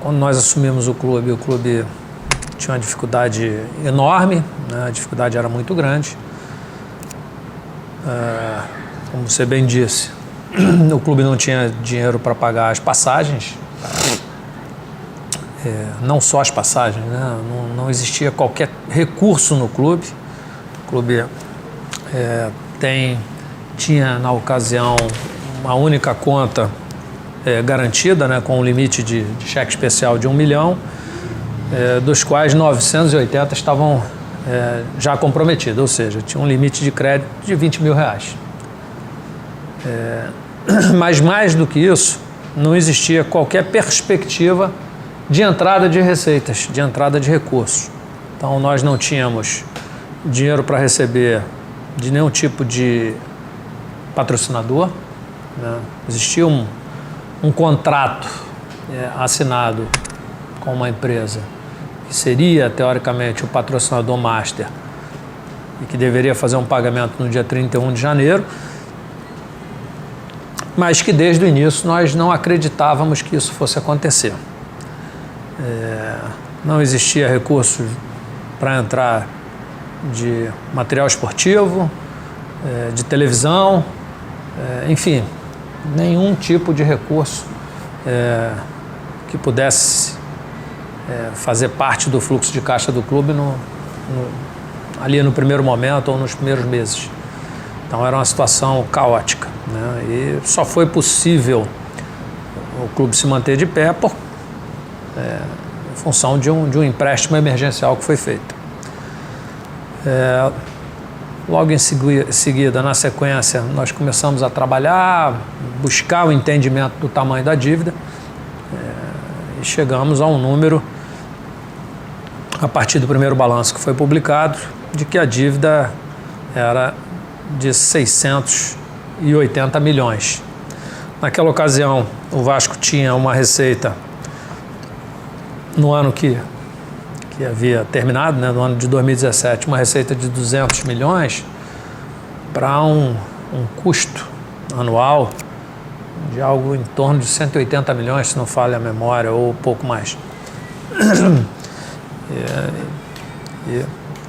Quando nós assumimos o clube tinha uma dificuldade enorme, né? A dificuldade era muito grande. Como você bem disse, o clube não tinha dinheiro para pagar as passagens, não só as passagens, né? Não existia qualquer recurso no clube. O clube tinha, na ocasião, uma única conta garantida, né, com um limite de cheque especial de 1 milhão, dos quais 980 estavam já comprometidos, ou seja, tinha um limite de crédito de 20 mil reais. Mas mais do que isso, não existia qualquer perspectiva de entrada de receitas, de entrada de recursos. Então nós não tínhamos dinheiro para receber de nenhum tipo de patrocinador, né? Existia um contrato assinado com uma empresa que seria, teoricamente, o patrocinador master e que deveria fazer um pagamento no dia 31 de janeiro, mas que desde o início nós não acreditávamos que isso fosse acontecer. Não existia recurso para entrar de material esportivo, de televisão, enfim, nenhum tipo de recurso que pudesse fazer parte do fluxo de caixa do clube ali no primeiro momento ou nos primeiros meses. Então era uma situação caótica, né? E só foi possível o clube se manter de pé em função de um empréstimo emergencial que foi feito. Logo em seguida, na sequência, nós começamos a trabalhar, buscar o entendimento do tamanho da dívida e chegamos a um número, a partir do primeiro balanço que foi publicado, de que a dívida era de 680 milhões. Naquela ocasião, o Vasco tinha uma receita no ano que havia terminado, né, no ano de 2017, uma receita de 200 milhões para um custo anual de algo em torno de 180 milhões, se não falha a memória, ou pouco mais. E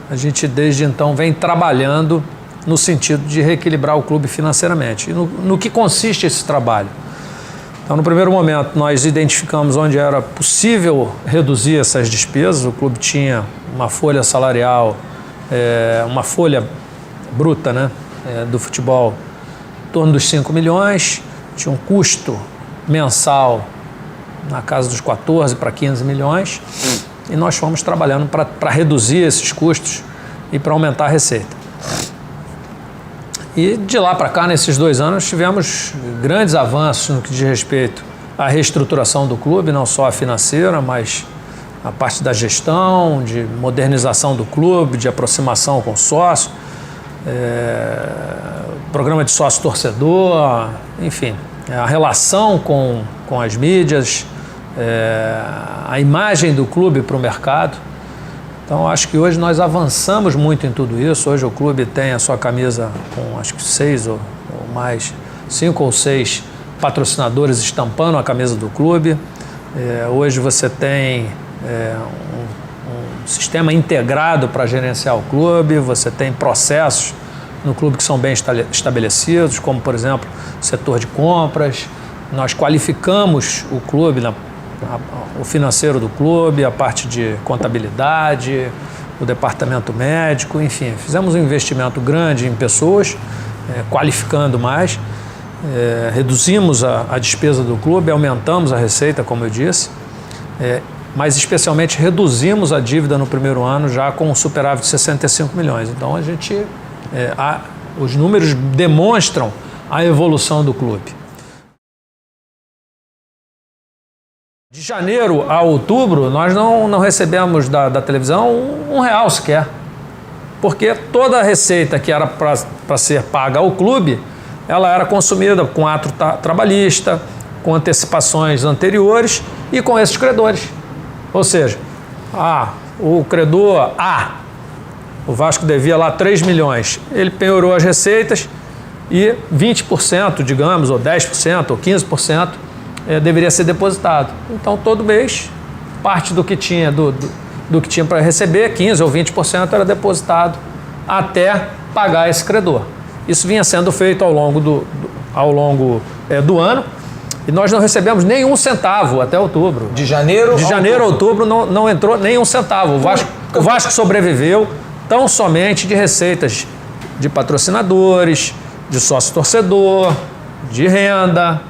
a gente, desde então, vem trabalhando no sentido de reequilibrar o clube financeiramente. E no que consiste esse trabalho? Então, no primeiro momento, nós identificamos onde era possível reduzir essas despesas. O clube tinha uma folha salarial, uma folha bruta, né, do futebol, em torno dos 5 milhões, tinha um custo mensal na casa dos 14 para 15 milhões, e nós fomos trabalhando para reduzir esses custos e para aumentar a receita. E de lá para cá, nesses 2 anos, tivemos grandes avanços no que diz respeito à reestruturação do clube, não só a financeira, mas a parte da gestão, de modernização do clube, de aproximação com o sócio, programa de sócio-torcedor, enfim, a relação com as mídias, a imagem do clube para o mercado. Então, acho que hoje nós avançamos muito em tudo isso. Hoje o clube tem a sua camisa com, acho que 5 ou 6 patrocinadores estampando a camisa do clube. Hoje você tem um sistema integrado para gerenciar o clube, você tem processos no clube que são bem estabelecidos, como, por exemplo, o setor de compras. Nós qualificamos o clube, o financeiro do clube, a parte de contabilidade, o departamento médico, enfim, fizemos um investimento grande em pessoas, qualificando mais, reduzimos a despesa do clube, aumentamos a receita, como eu disse, mas especialmente reduzimos a dívida no primeiro ano já com um superávit de 65 milhões. Então os números demonstram a evolução do clube. De janeiro a outubro, nós não recebemos da televisão R$1 sequer, porque toda a receita que era para ser paga ao clube, ela era consumida com ato trabalhista, com antecipações anteriores e com esses credores. Ou seja, o credor A, o Vasco devia lá 3 milhões, ele penhorou as receitas e 20%, digamos, ou 10%, ou 15% deveria ser depositado. Então, todo mês, parte do que tinha, do que tinha para receber, 15% ou 20% era depositado até pagar esse credor. Isso vinha sendo feito ao longo do ano e nós não recebemos nenhum centavo até outubro. De janeiro a outubro não entrou nenhum centavo. O Vasco sobreviveu tão somente de receitas de patrocinadores, de sócio-torcedor, de renda.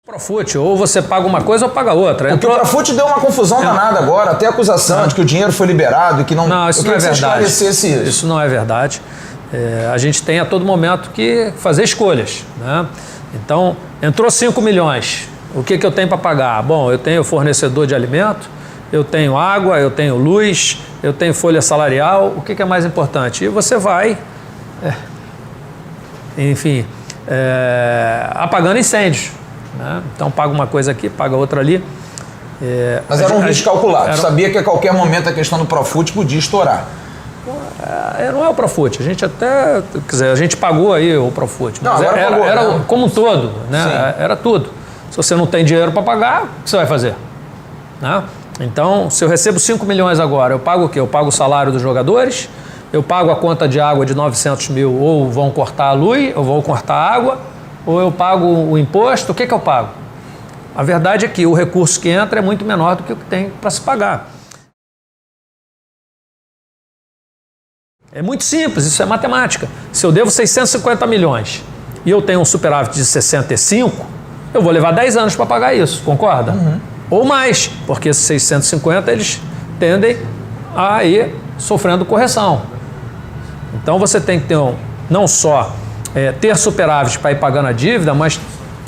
Profut, ou você paga uma coisa ou paga outra. Porque o Profut deu uma confusão danada agora, até acusação de que o dinheiro foi liberado e que não... Não, isso não é verdade. Isso não é verdade. A gente tem a todo momento que fazer escolhas, né? Então, entrou 5 milhões. O que eu tenho para pagar? Bom, eu tenho fornecedor de alimento, eu tenho água, eu tenho luz, eu tenho folha salarial. O que é mais importante? E você vai, apagando incêndios. Né? Então paga uma coisa aqui, paga outra ali. Mas era um risco calculado. Sabia que a qualquer momento a questão do Profut podia estourar. Não é o Profut. A gente até, a gente pagou aí o Profut. Mas era como um todo, né? Era tudo. Se você não tem dinheiro para pagar, o que você vai fazer? Né? Então, se eu recebo 5 milhões agora, eu pago o quê? Eu pago o salário dos jogadores, eu pago a conta de água de 900 mil, ou vão cortar a luz, ou vão cortar a água, ou eu pago o imposto. O que eu pago? A verdade é que o recurso que entra é muito menor do que o que tem para se pagar. É muito simples, isso é matemática. Se eu devo 650 milhões e eu tenho um superávit de 65, eu vou levar 10 anos para pagar isso, concorda? Uhum. Ou mais, porque esses 650 eles tendem a ir sofrendo correção. Então você tem que ter não só ter superávit para ir pagando a dívida, mas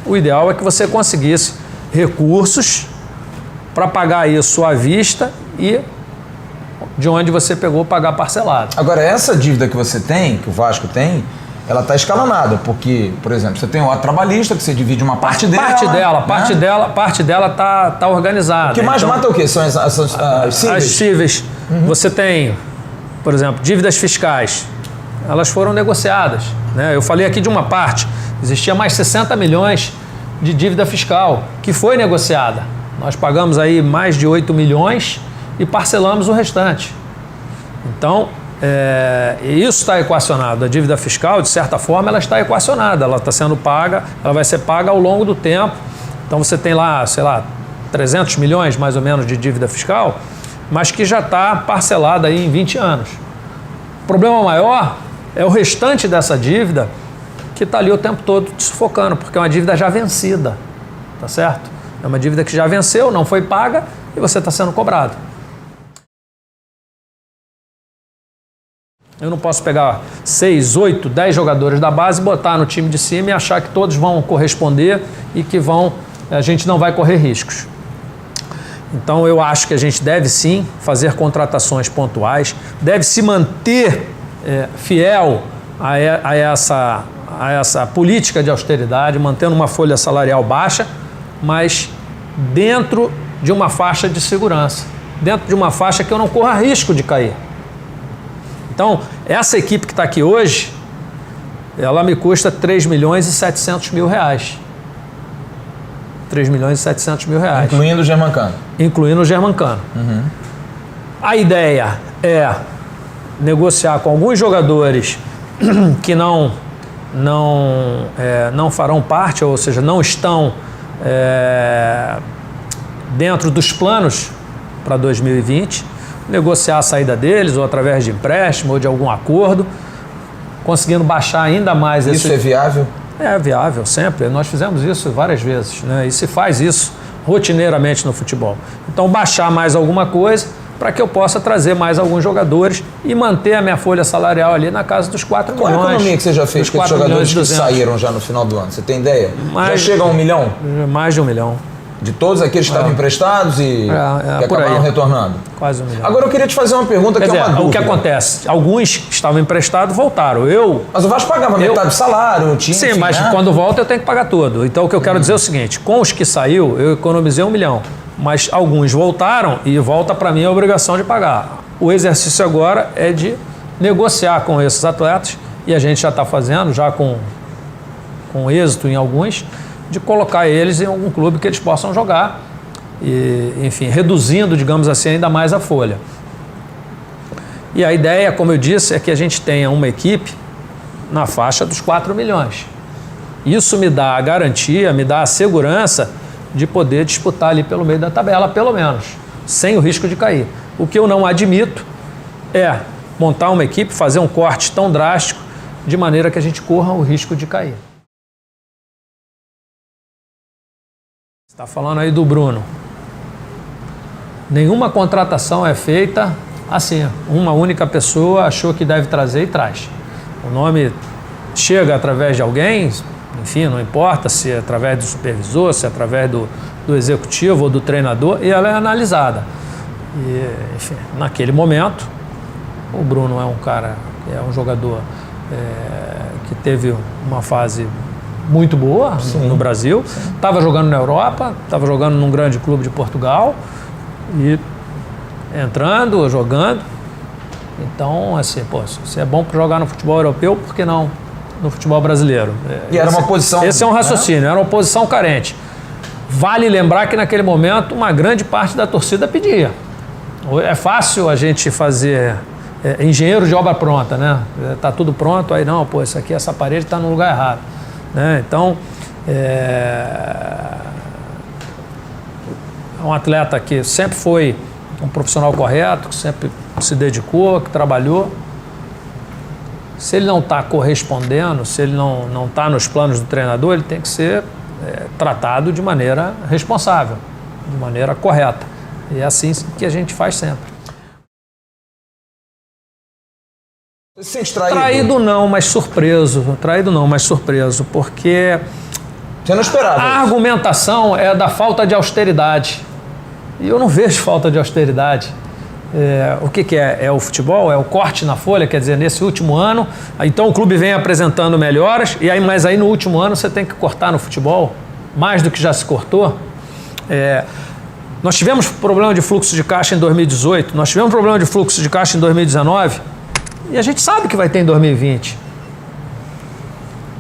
o ideal é que você conseguisse recursos para pagar isso à vista e de onde você pegou pagar parcelado. Agora, essa dívida que você tem, que o Vasco tem, ela está escalonada, porque, por exemplo, você tem o ato trabalhista, que você divide uma parte dela. Parte dela tá organizada. O que mais mata é o quê? São as cíveis? As cíveis. Uhum. Você tem, por exemplo, dívidas fiscais. Elas foram negociadas. Né? Eu falei aqui de uma parte. Existia mais 60 milhões de dívida fiscal, que foi negociada. Nós pagamos aí mais de 8 milhões e parcelamos o restante. Então, isso está equacionado. A dívida fiscal, de certa forma, ela está equacionada. Ela está sendo paga, ela vai ser paga ao longo do tempo. Então, você tem lá, 300 milhões mais ou menos de dívida fiscal, mas que já está parcelada aí em 20 anos. O problema maior é o restante dessa dívida que está ali o tempo todo te sufocando, porque é uma dívida já vencida, tá certo? É uma dívida que já venceu, não foi paga e você está sendo cobrado. Eu não posso pegar 6, 8, 10 jogadores da base, botar no time de cima e achar que todos vão corresponder e que a gente não vai correr riscos. Então eu acho que a gente deve sim fazer contratações pontuais, deve se manter fiel a essa política de austeridade, mantendo uma folha salarial baixa, mas dentro de uma faixa de segurança, dentro de uma faixa que eu não corra risco de cair. Então, essa equipe que está aqui hoje, ela me custa 3 milhões e 700 mil reais. 3 milhões e 700 mil reais. Incluindo o Germancano. Incluindo o Germancano. Uhum. A ideia é negociar com alguns jogadores que não farão parte, ou seja, não estão dentro dos planos para 2020, negociar a saída deles, ou através de empréstimo, ou de algum acordo, conseguindo baixar ainda mais esse... Isso é viável? É viável, sempre. Nós fizemos isso várias vezes, né? E se faz isso rotineiramente no futebol. Então, baixar mais alguma coisa para que eu possa trazer mais alguns jogadores e manter a minha folha salarial ali na casa dos 4 milhões. Qual a economia que você já fez com os jogadores que saíram já no final do ano? Você tem ideia? Já chega a 1 milhão? Mais de 1 milhão. De todos aqueles que estavam emprestados e que acabaram retornando? Quase 1 milhão. Agora eu queria te fazer uma pergunta que é uma dúvida. O que acontece? Alguns que estavam emprestados voltaram. Mas o Vasco pagava metade do salário, o time... Sim, mas quando volta eu tenho que pagar tudo. Então o que eu quero dizer é o seguinte, com os que saiu, eu economizei 1 milhão. mas alguns voltaram e volta para mim a obrigação de pagar. O exercício agora é de negociar com esses atletas, e a gente já está fazendo, já com êxito em alguns, de colocar eles em algum clube que eles possam jogar, e, enfim, reduzindo, digamos assim, ainda mais a folha. E a ideia, como eu disse, é que a gente tenha uma equipe na faixa dos 4 milhões. Isso me dá a garantia, me dá a segurança de poder disputar ali pelo meio da tabela, pelo menos, sem o risco de cair. O que eu não admito é montar uma equipe, fazer um corte tão drástico, de maneira que a gente corra o risco de cair. Você está falando aí do Bruno. Nenhuma contratação é feita assim. Uma única pessoa achou que deve trazer e traz. O nome chega através de alguém, enfim, não importa se é através do supervisor, se é através do executivo ou do treinador, e ela é analisada. E, enfim, naquele momento, o Bruno é um cara, é um jogador que teve uma fase muito boa no Brasil, estava jogando na Europa, estava jogando num grande clube de Portugal, e entrando, jogando. Então, assim, pô, se é bom para jogar no futebol europeu, por que não no futebol brasileiro? E era uma posição... Esse é um raciocínio, era uma posição carente. Vale lembrar que naquele momento uma grande parte da torcida pedia. É fácil a gente fazer engenheiro de obra pronta, né? Tá tudo pronto, aí não, pô, isso aqui, essa parede está no lugar errado, né? Então, é um atleta que sempre foi um profissional correto, que sempre se dedicou, que trabalhou. Se ele não está correspondendo, se ele não está nos planos do treinador, ele tem que ser tratado de maneira responsável, de maneira correta. E é assim que a gente faz sempre. Você se sente traído? Traído não, mas surpreso. Traído não, mas surpreso, porque você não esperava a isso. argumentação é da falta de austeridade. E eu não vejo falta de austeridade. O que é? É o futebol? É o corte na folha? Quer dizer, nesse último ano, então o clube vem apresentando melhoras, mas aí no último ano você tem que cortar no futebol, mais do que já se cortou. Nós tivemos problema de fluxo de caixa em 2018, nós tivemos problema de fluxo de caixa em 2019, e a gente sabe que vai ter em 2020.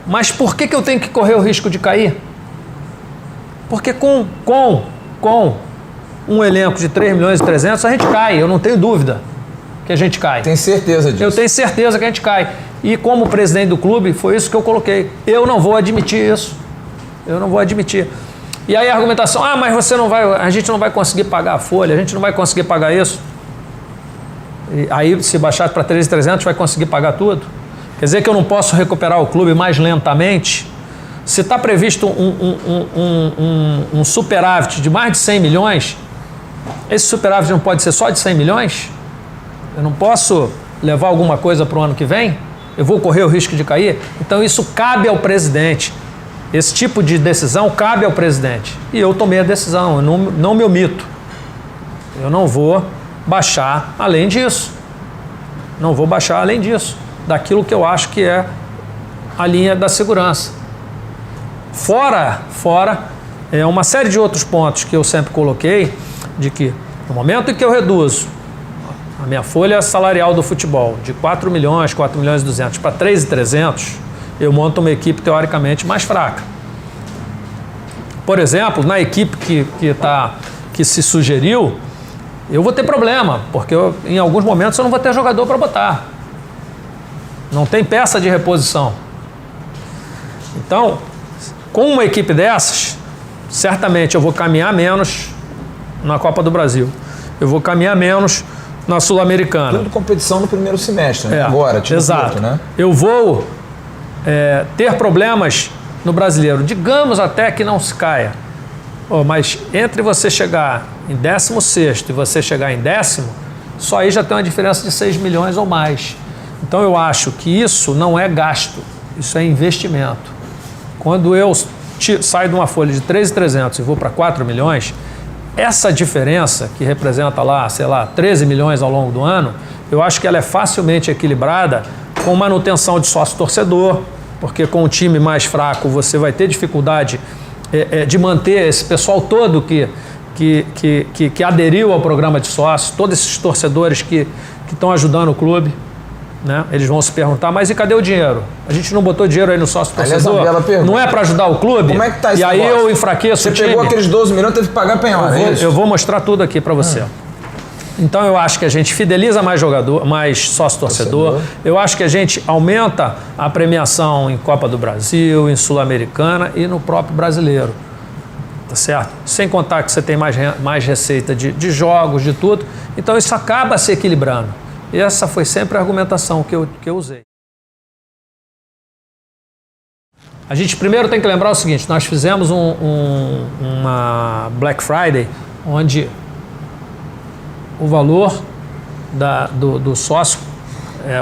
Mas por que eu tenho que correr o risco de cair? Porque com um elenco de 3 milhões e 300, a gente cai, eu não tenho dúvida que a gente cai. Tem certeza disso? Eu tenho certeza que a gente cai. E como presidente do clube, foi isso que eu coloquei. Eu não vou admitir isso. Eu não vou admitir. E aí a argumentação, mas você não vai, a gente não vai conseguir pagar a folha, a gente não vai conseguir pagar isso. E aí, se baixar para 3.300, vai conseguir pagar tudo? Quer dizer que eu não posso recuperar o clube mais lentamente? Se está previsto um superávit de mais de 100 milhões, esse superávit não pode ser só de 100 milhões? Eu não posso levar alguma coisa para o ano que vem? Eu vou correr o risco de cair? Então isso cabe ao presidente. Esse tipo de decisão cabe ao presidente. E eu tomei a decisão, eu não me omito. Eu não vou baixar além disso. Não vou baixar além disso, daquilo que eu acho que é a linha da segurança. Fora uma série de outros pontos que eu sempre coloquei, de que no momento em que eu reduzo a minha folha salarial do futebol de 4 milhões, 4 milhões e 200 para 3.300, eu monto uma equipe teoricamente mais fraca. Por exemplo, na equipe que se sugeriu, eu vou ter problema, porque em alguns momentos eu não vou ter jogador para botar. Não tem peça de reposição. Então, com uma equipe dessas, certamente eu vou caminhar menos na Copa do Brasil. Eu vou caminhar menos na Sul-Americana. Tudo competição no primeiro semestre, né? Agora, tipo exato. Né? Eu vou ter problemas no Brasileiro. Digamos até que não se caia. Mas entre você chegar em 16º e você chegar em 10º, só aí já tem uma diferença de 6 milhões ou mais. Então eu acho que isso não é gasto, isso é investimento. Quando eu saio de uma folha de 3.300 e vou para 4 milhões, essa diferença, que representa lá, 13 milhões ao longo do ano, eu acho que ela é facilmente equilibrada com manutenção de sócio-torcedor, porque com o time mais fraco você vai ter dificuldade de manter esse pessoal todo que que aderiu ao programa de sócio, todos esses torcedores que estão ajudando o clube, né? Eles vão se perguntar, mas e cadê o dinheiro? A gente não botou dinheiro aí no sócio torcedor? Não é para ajudar o clube? Como é que tá esse E aí negócio? eu enfraqueço o time. Você pegou aqueles 12 milhões e teve que pagar penhora, é isso? Eu vou mostrar tudo aqui para você. Então eu acho que a gente fideliza mais jogador, mais sócio-torcedor. Eu acho que a gente aumenta a premiação em Copa do Brasil, em Sul-Americana e no próprio brasileiro. Tá certo? Sem contar que você tem mais receita de jogos, de tudo. Então isso acaba se equilibrando. E essa foi sempre a argumentação que eu usei. A gente primeiro tem que lembrar o seguinte, nós fizemos uma Black Friday, onde o valor do sócio,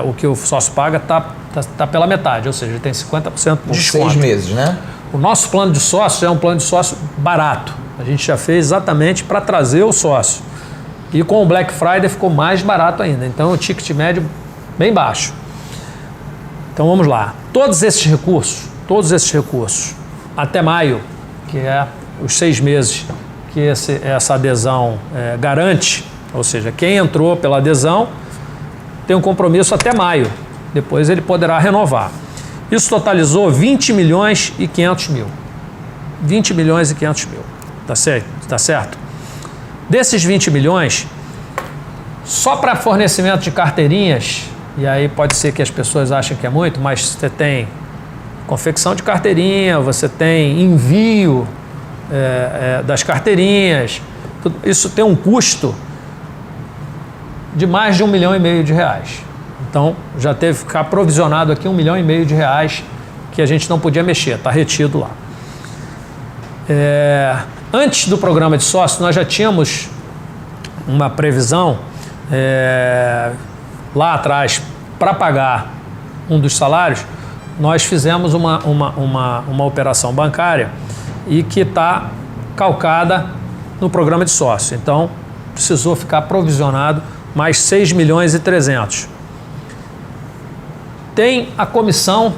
o que o sócio paga, tá pela metade, ou seja, ele tem 50% de desconto. 6 meses, né? O nosso plano de sócio é um plano de sócio barato. A gente já fez exatamente para trazer o sócio. E com o Black Friday ficou mais barato ainda. Então, o ticket médio bem baixo. Então, vamos lá. Todos esses recursos, até maio, que é os 6 meses que essa adesão garante, ou seja, quem entrou pela adesão tem um compromisso até maio. Depois ele poderá renovar. Isso totalizou 20 milhões e 500 mil. 20 milhões e 500 mil. Tá certo? Tá certo? Desses 20 milhões, só para fornecimento de carteirinhas, e aí pode ser que as pessoas achem que é muito, mas você tem confecção de carteirinha, você tem envio das carteirinhas, isso tem um custo de mais de R$1,5 milhão. Então, já teve que ficar provisionado aqui R$1,5 milhão que a gente não podia mexer, está retido lá. Antes do programa de sócio, nós já tínhamos uma previsão lá atrás para pagar um dos salários. Nós fizemos uma operação bancária e que está calcada no programa de sócio. Então, precisou ficar provisionado mais 6 milhões e 300. Tem a comissão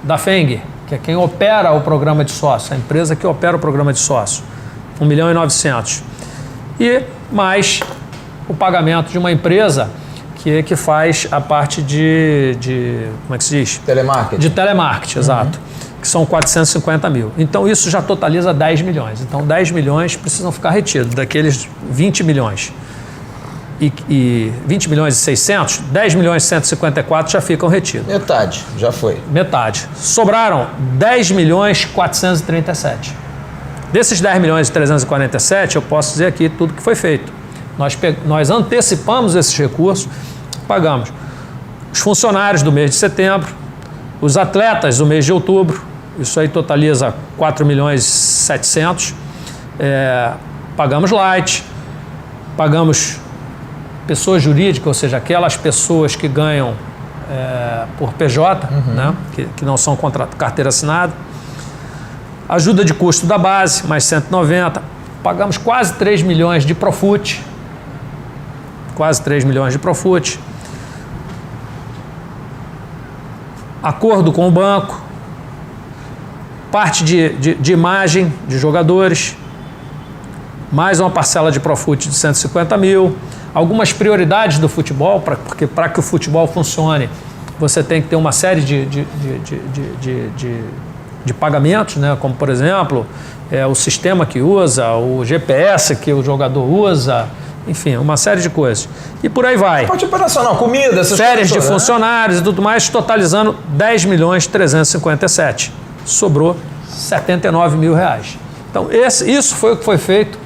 da FENG, que é quem opera o programa de sócio, a empresa que opera o programa de sócio, 1 milhão e 900. E mais o pagamento de uma empresa que faz a parte de como é que se diz? Telemarketing. De telemarketing, exato. Que são 450 mil. Então isso já totaliza 10 milhões. Então 10 milhões precisam ficar retidos, daqueles 20 milhões. E 20 milhões e 600, 10 milhões e 154 já ficam retidos. Metade, já foi. Metade. Sobraram 10 milhões e 437. Desses 10 milhões e 347, eu posso dizer aqui tudo que foi feito. Nós antecipamos esses recursos, pagamos os funcionários do mês de setembro, os atletas do mês de outubro, isso aí totaliza 4 milhões e 700. Pagamos light, pagamos pessoa jurídica, ou seja, aquelas pessoas que ganham por PJ, né, que não são carteira assinada. Ajuda de custo da base, mais 190. Pagamos quase 3 milhões de Profut. Quase 3 milhões de Profut. Acordo com o banco. Parte de imagem de jogadores. Mais uma parcela de Profut de 150 mil. Algumas prioridades do futebol, porque para que o futebol funcione, você tem que ter uma série de pagamentos, né? Como, por exemplo, o sistema que usa, o GPS que o jogador usa, enfim, uma série de coisas. E por aí vai. Parte operacional, comida, essas férias coisas, de funcionários e tudo mais, totalizando 10 milhões e 357. Sobrou 79 mil reais. Então, isso foi o que foi feito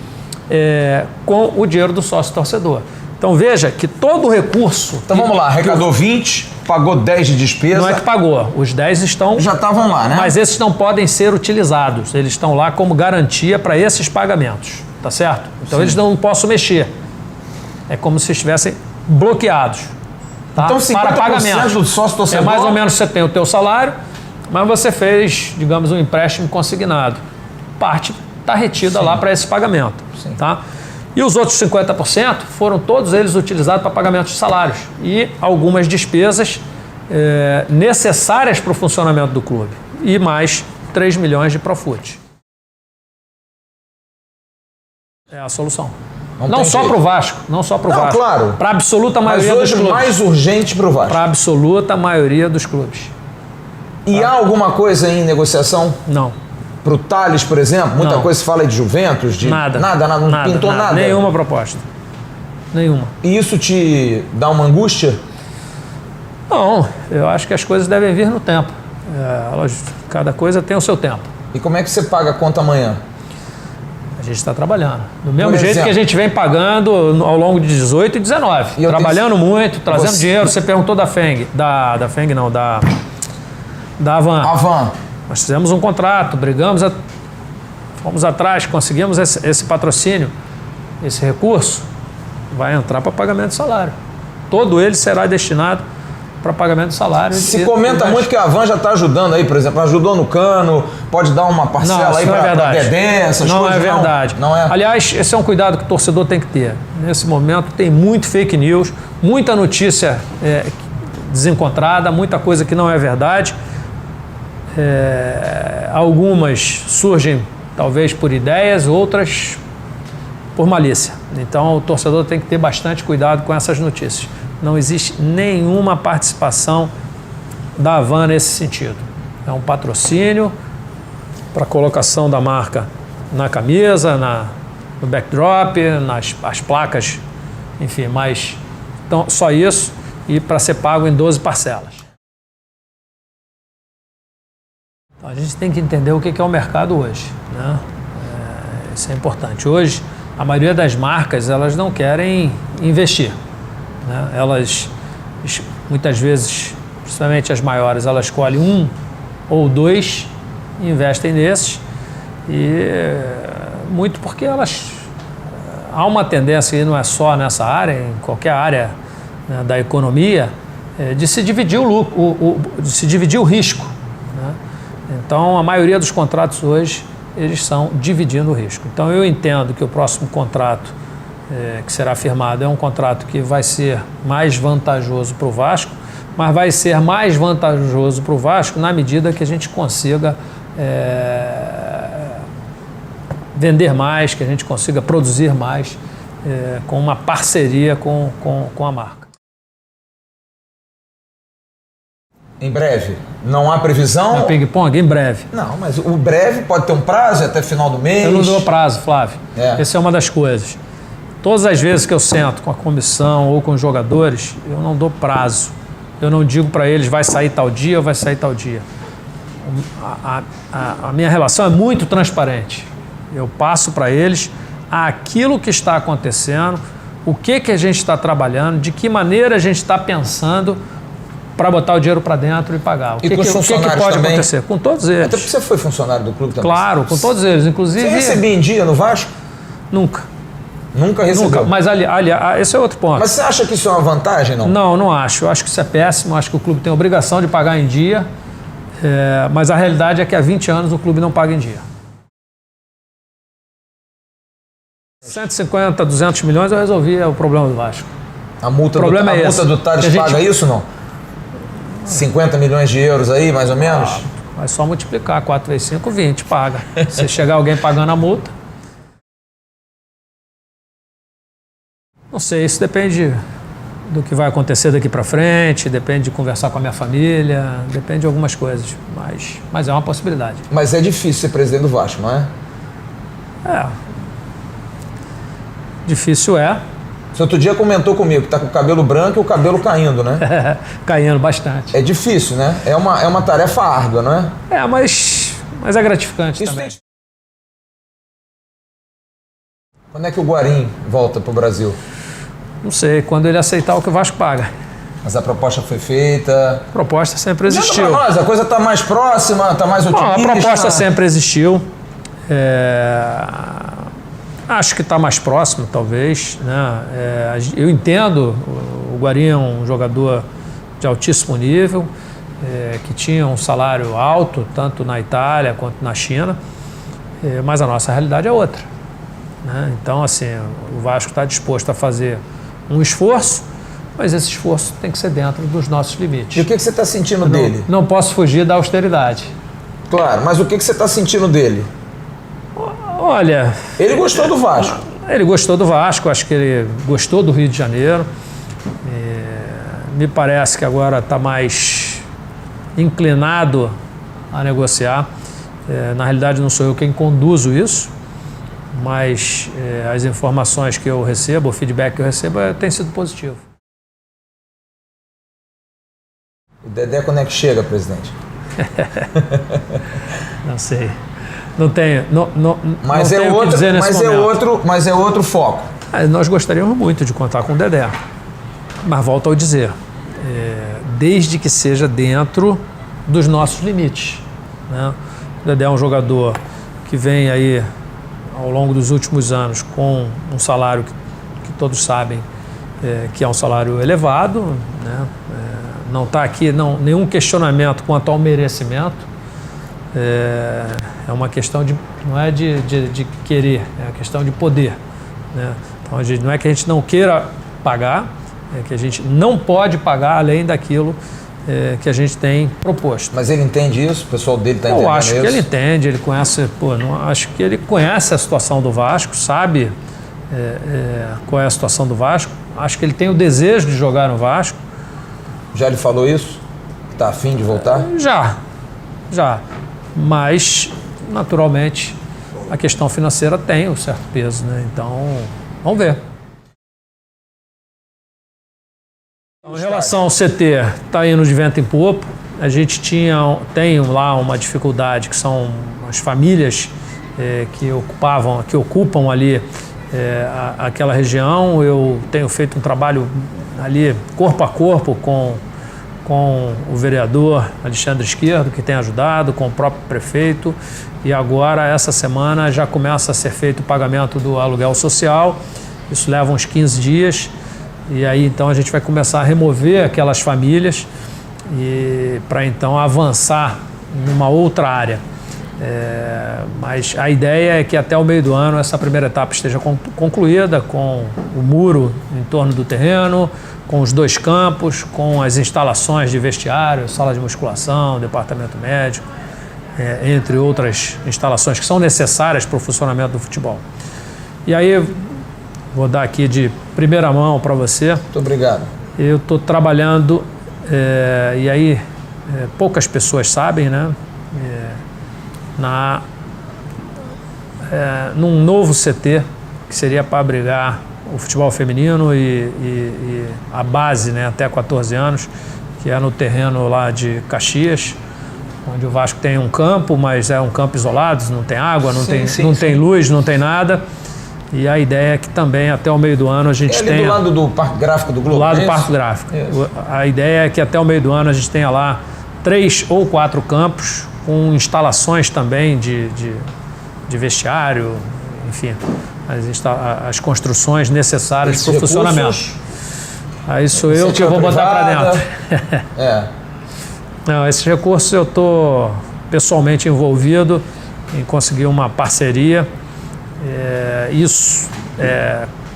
com o dinheiro do sócio-torcedor. Então veja que todo o recurso... Então vamos lá, arrecadou 20, pagou 10 de despesa... Não é que pagou, os 10 estão... Já estavam lá, né? Mas esses não podem ser utilizados, eles estão lá como garantia para esses pagamentos, tá certo? Então eles não possam mexer. É como se estivessem bloqueados. Tá? Então 50% para pagamento do sócio-torcedor... É mais ou menos, você tem o teu salário, mas você fez, digamos, um empréstimo consignado. Parte está retida lá para esse pagamento. Tá? E os outros 50% foram todos eles utilizados para pagamento de salários e algumas despesas necessárias para o funcionamento do clube. E mais 3 milhões de Profut. É a solução. Não Não tem só jeito. para o Vasco, não só para o Não, Vasco. claro. Para a absoluta Mas maioria dos hoje clubes. mais urgente para o Vasco. Para a absoluta maioria dos clubes. E há alguma coisa em negociação? Não. Para o Tales, por exemplo? Muita Não. coisa se fala aí de Juventus, de... Nada. Nada, não pintou nada. Nenhuma proposta. Nenhuma. E isso te dá uma angústia? Não, eu acho que as coisas devem vir no tempo. Cada coisa tem o seu tempo. E como é que você paga a conta amanhã? A gente está trabalhando. Do mesmo Por jeito exemplo. que a gente vem pagando ao longo de 18 e 19. E eu Trabalhando muito, trazendo Você- dinheiro. Você perguntou da FENG. Da FENG não, da Avan. Avan. Nós fizemos um contrato, fomos atrás, conseguimos esse patrocínio, esse recurso, vai entrar para pagamento de salário. Todo ele será destinado para pagamento de salário. Se comenta muito que a Avan já está ajudando aí, por exemplo, ajudou no Cano, pode dar uma parcela Não, aí isso não é para verdade. Dedé, essas Não coisas. é verdade. Não é? Aliás, esse é um cuidado que o torcedor tem que ter. Nesse momento tem muito fake news, muita notícia desencontrada, muita coisa que não é verdade. Algumas surgem talvez por ideias, outras por malícia. Então o torcedor tem que ter bastante cuidado com essas notícias. Não existe nenhuma participação da Avan nesse sentido. É um patrocínio para colocação da marca na camisa, no backdrop, as placas, enfim, mas então, só isso e para ser pago em 12 parcelas. Então, a gente tem que entender o que é o mercado hoje, né? Isso é importante. Hoje, a maioria das marcas, elas não querem investir, né? Elas, muitas vezes, principalmente as maiores, elas escolhem um ou dois e investem nesses. E muito porque há uma tendência, e não é só nessa área, em qualquer área, né, da economia, de se dividir de se dividir o risco, né? Então, a maioria dos contratos hoje, eles são dividindo o risco. Então, eu entendo que o próximo contrato que será firmado é um contrato que vai ser mais vantajoso para o Vasco, mas vai ser mais vantajoso para o Vasco na medida que a gente consiga vender mais, que a gente consiga produzir mais com uma parceria com a marca. Em breve? Não há previsão? No ping-pong, em breve. Não, mas o breve pode ter um prazo até final do mês? Eu não dou prazo, Flávio. É. Essa é uma das coisas. Todas as vezes que eu sento com a comissão ou com os jogadores, eu não dou prazo. Eu não digo para eles vai sair tal dia ou vai sair tal dia. A minha relação é muito transparente. Eu passo para eles aquilo que está acontecendo, o que a gente está trabalhando, de que maneira a gente está pensando para botar o dinheiro para dentro e pagar. O que pode também? acontecer? Com todos eles. Até porque você foi funcionário do clube também. Claro, com todos eles. Inclusive. Você recebia em dia no Vasco? Nunca. Nunca recebeu? Nunca. Mas esse é outro ponto. Mas você acha que isso é uma vantagem, não? Não, não acho. Eu acho que isso é péssimo. Acho que o clube tem a obrigação de pagar em dia. Mas a realidade é que há 20 anos o clube não paga em dia. 150, 200 milhões eu resolvi o problema do Vasco. A multa do Tales paga isso, não? 50 milhões de euros aí, mais ou menos? Vai só multiplicar, 4 vezes 5, 20, paga. Se chegar alguém pagando a multa... Não sei, isso depende do que vai acontecer daqui para frente, depende de conversar com a minha família, depende de algumas coisas, mas é uma possibilidade. Mas é difícil ser presidente do Vasco, não é? Difícil é. Você outro dia comentou comigo que está com o cabelo branco e o cabelo caindo, né? Caindo bastante. É difícil, né? É uma tarefa árdua, não é? Mas é gratificante isso também. Quando é que o Guarim volta para o Brasil? Não sei, quando ele aceitar o que o Vasco paga. Mas a proposta foi feita... A proposta sempre existiu. Não, a coisa está mais próxima, está mais otimista. A proposta sempre existiu. Acho que está mais próximo, talvez, né? Eu entendo, o Guarim é um jogador de altíssimo nível, que tinha um salário alto, tanto na Itália quanto na China, mas a nossa realidade é outra, né? Então, assim, o Vasco está disposto a fazer um esforço, mas esse esforço tem que ser dentro dos nossos limites. E o que você está sentindo dele? Não posso fugir da austeridade. Claro, mas o que você está sentindo dele? Olha... Ele gostou do Vasco. Ele gostou do Vasco, acho que ele gostou do Rio de Janeiro. Me parece que agora está mais inclinado a negociar. Na realidade, não sou eu quem conduzo isso, mas as informações que eu recebo, o feedback que eu recebo tem sido positivo. O Dedé quando é que chega, presidente? Não sei. Não tenho. Mas não é tenho o que outro, dizer nesse momento. Mas é outro foco. Nós gostaríamos muito de contar com o Dedé. Mas volto ao dizer, desde que seja dentro dos nossos limites, né? O Dedé é um jogador que vem aí ao longo dos últimos anos com um salário que todos sabem que é um salário elevado, né? Não está aqui nenhum questionamento quanto ao merecimento. É uma questão não é de querer, é uma questão de poder, né? Então, não é que a gente não queira pagar, é que a gente não pode pagar além daquilo que a gente tem proposto. Mas ele entende isso? O pessoal dele está entendendo isso? Eu acho que ele entende, ele conhece, acho que ele conhece a situação do Vasco, sabe qual é a situação do Vasco, acho que ele tem o desejo de jogar no Vasco. Já lhe falou isso? Está afim de voltar? Já. Mas, naturalmente, a questão financeira tem um certo peso, né? Então, vamos ver. Em relação ao CT, está indo de vento em popa. A gente tem lá uma dificuldade, que são as famílias que ocupam ali aquela região. Eu tenho feito um trabalho ali corpo a corpo com o vereador Alexandre Esquerdo, que tem ajudado, com o próprio prefeito, e agora, essa semana, já começa a ser feito o pagamento do aluguel social. Isso leva uns 15 dias, e aí então a gente vai começar a remover aquelas famílias para então avançar numa outra área. Mas a ideia é que até o meio do ano essa primeira etapa esteja concluída, com o muro em torno do terreno, com os 2 campos, com as instalações de vestiário, sala de musculação, departamento médico, entre outras instalações que são necessárias para o funcionamento do futebol. E aí, vou dar aqui de primeira mão para você. Muito obrigado. Eu estou trabalhando, e aí poucas pessoas sabem, né? Num novo CT, que seria para abrigar o futebol feminino e a base, né, até 14 anos, que é no terreno lá de Caxias, onde o Vasco tem um campo, mas é um campo isolado, não tem água, não tem luz, não tem nada. E a ideia é que também até o meio do ano a gente tenha... do lado do Parque Gráfico do Globo? Do lado do Parque Gráfico. A ideia é que até o meio do ano a gente tenha lá 3 ou 4 campos, com instalações também de vestiário, enfim, as construções necessárias para o funcionamento. Aí sou eu que eu vou botar para dentro. Não, esses recursos eu estou pessoalmente envolvido em conseguir uma parceria.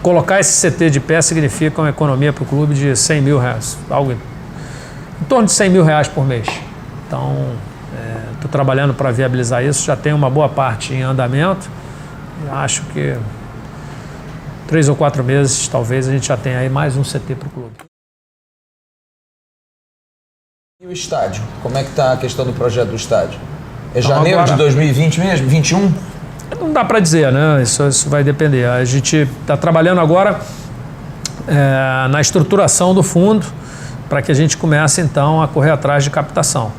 Colocar esse CT de pé significa uma economia para o clube de R$100 mil, algo em torno de R$100 mil por mês. Então, estou trabalhando para viabilizar isso, já tem uma boa parte em andamento. Acho que 3 ou 4 meses, talvez, a gente já tenha aí mais um CT para o clube. E o estádio? Como é que está a questão do projeto do estádio? É então, janeiro agora, de 2020 mesmo? 21? Não dá para dizer, né? Isso vai depender. A gente está trabalhando agora na estruturação do fundo para que a gente comece, então, a correr atrás de captação.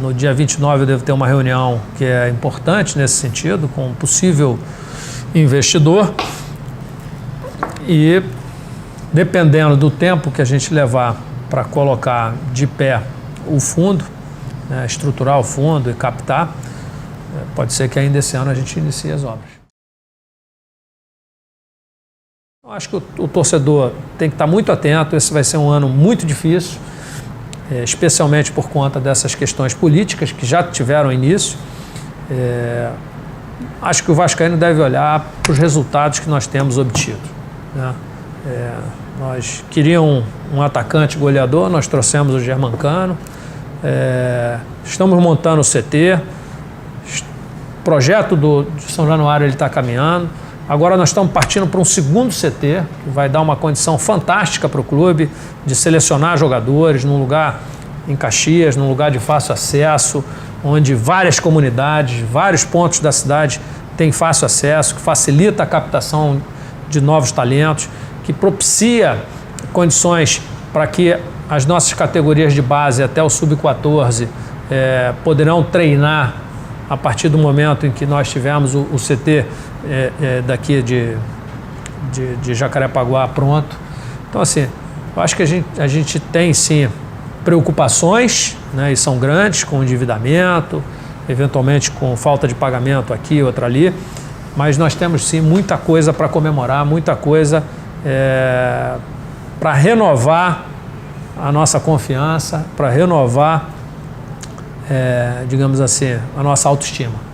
No dia 29 eu devo ter uma reunião que é importante nesse sentido, com um possível investidor, e dependendo do tempo que a gente levar para colocar de pé o fundo, né, estruturar o fundo e captar, pode ser que ainda esse ano a gente inicie as obras. Eu acho que o torcedor tem que estar muito atento. Esse vai ser um ano muito difícil, especialmente por conta dessas questões políticas que já tiveram início. Acho que o vascaíno deve olhar para os resultados que nós temos obtido, né? Nós queríamos um atacante goleador, nós trouxemos o Germancano, estamos montando o CT, o projeto de São Januário está caminhando, Agora nós estamos partindo para um segundo CT, que vai dar uma condição fantástica para o clube de selecionar jogadores num lugar em Caxias, num lugar de fácil acesso, onde várias comunidades, vários pontos da cidade têm fácil acesso, que facilita a captação de novos talentos, que propicia condições para que as nossas categorias de base até o sub-14 poderão treinar a partir do momento em que nós tivemos o CT daqui de Jacarepaguá pronto. Então, assim, eu acho que a gente tem, sim, preocupações, né, e são grandes, com endividamento, eventualmente com falta de pagamento aqui, outra ali, mas nós temos, sim, muita coisa para comemorar, muita coisa para renovar a nossa confiança, para renovar, digamos assim, a nossa autoestima.